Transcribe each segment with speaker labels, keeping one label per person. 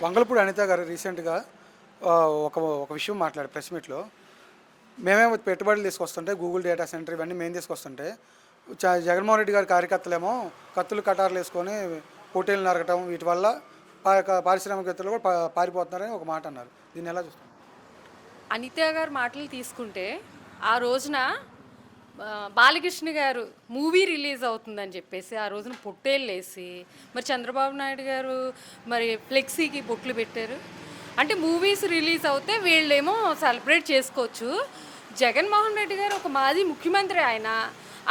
Speaker 1: వంగలపూడి అనిత గారు రీసెంట్గా ఒక ఒక విషయం మాట్లాడారు ప్రెస్ మీట్లో. మేమేమో పెట్టుబడులు తీసుకొస్తుంటే గూగుల్ డేటా సెంటర్ ఇవన్నీ మేము తీసుకొస్తుంటే జగన్మోహన్ రెడ్డి గారి కార్యకర్తలేమో కత్తులు కటార్లు వేసుకొని పోటీలు నరకటం వీటి వల్ల పారిశ్రామికవేత్తలు కూడా పారిపోతున్నారని ఒక మాట అన్నారు. దీన్ని ఎలా చూస్తాం?
Speaker 2: అనిత గారు మాటలు తీసుకుంటే ఆ రోజున బాలకృష్ణ గారు మూవీ రిలీజ్ అవుతుందని చెప్పేసి ఆ రోజున పొట్టేళ్ళు వేసి మరి చంద్రబాబు నాయుడు గారు మరి ఫ్లెక్సీకి బొట్లు పెట్టారు. అంటే మూవీస్ రిలీజ్ అవుతే వీళ్ళేమో సెలబ్రేట్ చేసుకోవచ్చు. జగన్మోహన్ రెడ్డి గారు ఒక మాజీ ముఖ్యమంత్రి,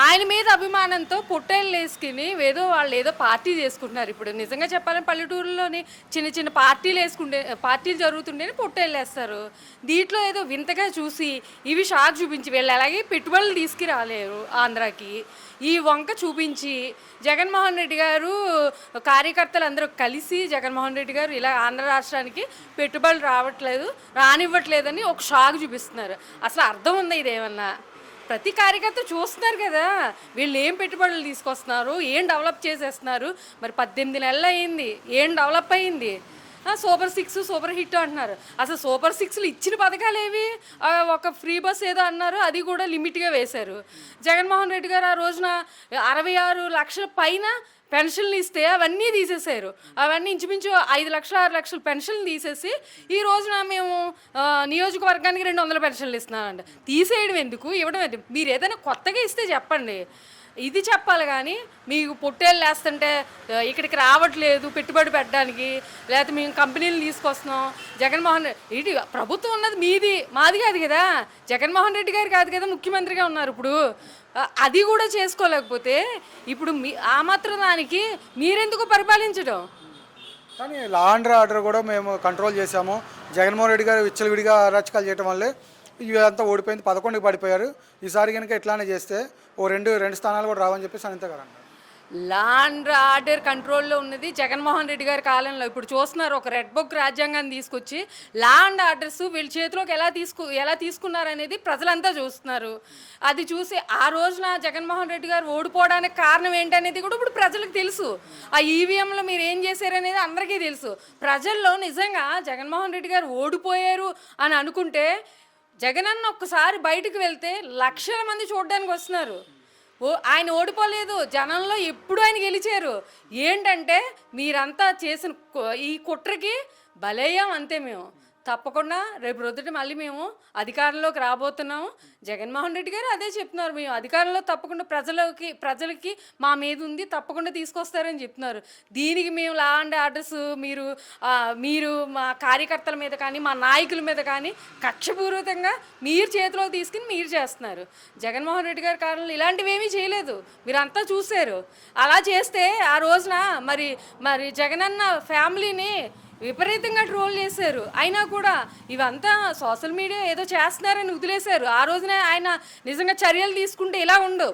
Speaker 2: ఆయన మీద అభిమానంతో పొట్టేళ్ళు వేసుకుని వాళ్ళు ఏదో పార్టీ చేసుకుంటున్నారు. ఇప్పుడు నిజంగా చెప్పాలని పల్లెటూరులోని చిన్న చిన్న పార్టీలు జరుగుతుంటేనే పొట్టేళ్ళు వేస్తారు. దీంట్లో ఏదో వింతగా చూసి ఇవి షాక్ చూపించి వీళ్ళు అలాగే పెట్టుబడులు తీసుకురాలేరు ఆంధ్రాకి, ఈ వంక చూపించి జగన్మోహన్ రెడ్డి గారు కార్యకర్తలు అందరూ కలిసి జగన్మోహన్ రెడ్డి గారు ఇలా ఆంధ్ర రాష్ట్రానికి పెట్టుబడులు రానివ్వట్లేదని ఒక షాక్ చూపిస్తున్నారు. అసలు అర్థం ఉందా ఇదేమన్నా? ప్రతి కార్యకర్త చూస్తున్నారు కదా వీళ్ళు ఏం పెట్టుబడులు తీసుకొస్తున్నారు, ఏం డెవలప్ చేసేస్తున్నారు. మరి 18 నెలలు అయింది, ఏం డెవలప్ అయింది? సూపర్ 6 సూపర్ హిట్ అంటున్నారు. అసలు సూపర్ 6లు ఇచ్చిన పథకాలు ఏవి? ఒక ఫ్రీ బస్ ఏదో అన్నారు, అది కూడా లిమిట్గా వేశారు. జగన్మోహన్ రెడ్డి గారు ఆ రోజున 66 లక్షల పైన పెన్షన్లు ఇస్తే అవన్నీ తీసేశారు. అవన్నీ ఇంచుమించు 5 లక్షలు 6 లక్షల పెన్షన్లు తీసేసి ఈ రోజున మేము నియోజకవర్గానికి 200 పెన్షన్లు ఇస్తున్నామంట. తీసేయడం ఎందుకు, ఇవ్వడం ఎందుకు? మీరు ఏదైనా కొత్తగా ఇస్తే చెప్పండి, ఇది చెప్పాలి. కానీ మీకు పొట్టేళ్ళు వేస్తుంటే ఇక్కడికి రావట్లేదు పెట్టుబడి పెట్టడానికి, లేకపోతే మేము కంపెనీలు తీసుకొస్తున్నాం. జగన్మోహన్ రెడ్డి ప్రభుత్వం ఉన్నది మాది కాదు కదా, జగన్మోహన్ రెడ్డి గారు కాదు కదా ముఖ్యమంత్రిగా ఉన్నారు. ఇప్పుడు అది కూడా చేసుకోలేకపోతే ఇప్పుడు ఆ మాత్రం దానికి మీరెందుకు పరిపాలించడం?
Speaker 1: కానీ లా అండ్ ఆర్డర్ కూడా మేము కంట్రోల్ చేశాము. జగన్మోహన్ రెడ్డి గారు విచ్చలవిడిగా అరాచకాలు చేయడం వల్లే ఇవంతా ఓడిపోయింది, 11కి పడిపోయారు. ఈసారి కనుక ఇట్లానే చేస్తే రెండు స్థానాలు కూడా రావని చెప్పేసి అనిత గారు అన్నారు.
Speaker 2: లా అండ్ ఆర్డర్ కంట్రోల్లో ఉన్నది జగన్మోహన్ రెడ్డి గారి కాలంలో. ఇప్పుడు చూస్తున్నారు, ఒక రెడ్ బుక్ రాజ్యాంగాన్ని తీసుకొచ్చి లా అండ్ ఆర్డర్స్ వీళ్ళ చేతిలోకి ఎలా తీసుకున్నారనేది ప్రజలంతా చూస్తున్నారు. అది చూసి ఆ రోజున జగన్మోహన్ రెడ్డి గారు ఓడిపోవడానికి కారణం ఏంటనేది కూడా ఇప్పుడు ప్రజలకు తెలుసు. ఆ ఈవీఎంలో మీరు ఏం చేశారనేది అందరికీ తెలుసు. ప్రజల్లో నిజంగా జగన్మోహన్ రెడ్డి గారు ఓడిపోయారు అని అనుకుంటే జగనన్న ఒక్కసారి బయటకు వెళ్తే లక్షల మంది చూడడానికి వస్తున్నారు. ఆయన ఓడిపోలేదు, జనంలో ఎప్పుడు ఆయన గెలిచారు. ఏంటంటే మీరంతా చేసిన ఈ కుట్రకి బలయ్యాం అంతే. మేము తప్పకుండా రేపు రొద్దుట మళ్ళీ మేము అధికారంలోకి రాబోతున్నాము. జగన్మోహన్ రెడ్డి గారు అదే చెప్తున్నారు, మేము అధికారంలో తప్పకుండా ప్రజలకి మా మీద ఉంది, తప్పకుండా తీసుకొస్తారని చెప్తున్నారు. దీనికి మేము లా అండ్ ఆర్డర్స్ మీరు మా కార్యకర్తల మీద కానీ మా నాయకుల మీద కానీ కక్షపూర్వకంగా మీరు చేతిలో తీసుకుని మీరు చేస్తున్నారు. జగన్మోహన్ రెడ్డి గారి కాలంలో ఇలాంటివి ఏమీ చేయలేదు, మీరంతా చూశారు. అలా చేస్తే ఆ రోజున మరి జగనన్న ఫ్యామిలీని విపరీతంగా ట్రోల్ చేశారు. అయినా కూడా ఇవంతా సోషల్ మీడియా ఏదో చేస్తున్నారని వదిలేశారు. ఆ రోజునే ఆయన నిజంగా చర్యలు తీసుకుంటే ఇలా ఉండవు.